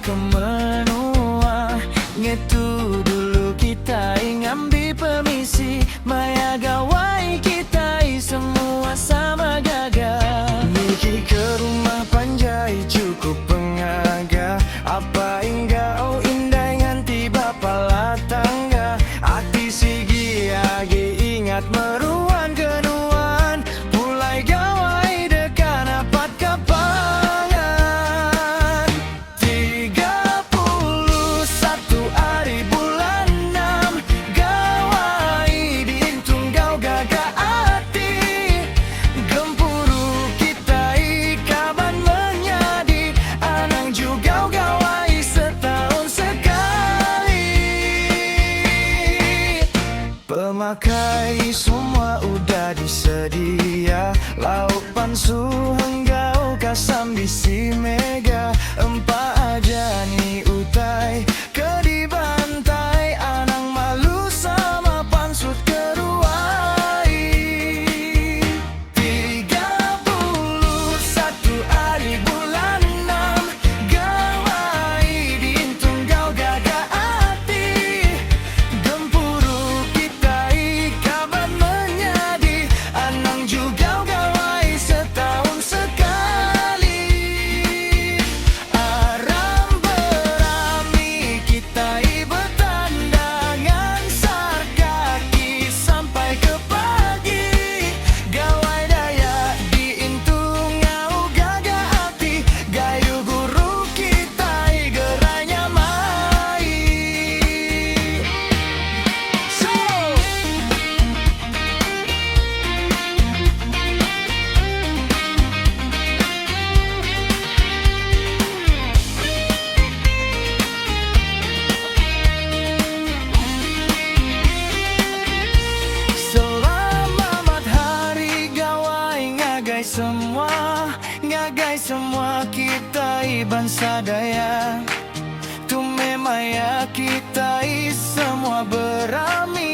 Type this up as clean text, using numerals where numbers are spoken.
ke menua. Ngetu dulu kita ngambil permisi, maya gawai kita semua sama gagah. Niki ke rumah Panjai cukup pengaga, apa enggak indah nganti bapala tangga. Hati sigi agi ingat meruan kenuan, mulai gawai dekan dapat kapangan. 31 hari bulan 6, gawai diintung gau gagak hati. Gempuru kita kaban menjadi, anang juga gawai setahun sekali. Pemakai semua udah disedia, lauk pansu henggau kasam bisi mega. Empat aja nih utai ke di bantai, anang malu sama pansut keruai. 31 hari bulan 6, gawai diintung gau gagak hati. Gempuru kita kaban menjadi, anang juga gawai setahun sekali. Aram berami kita bertandangan, sar kaki sampai ke pagi. Gawai daya diintung ngau gagak hati, gayu guru kita geranya mai. So selamat hari gawai ngagai semua kita bangsa Dayak. Tume maya kita semua berami,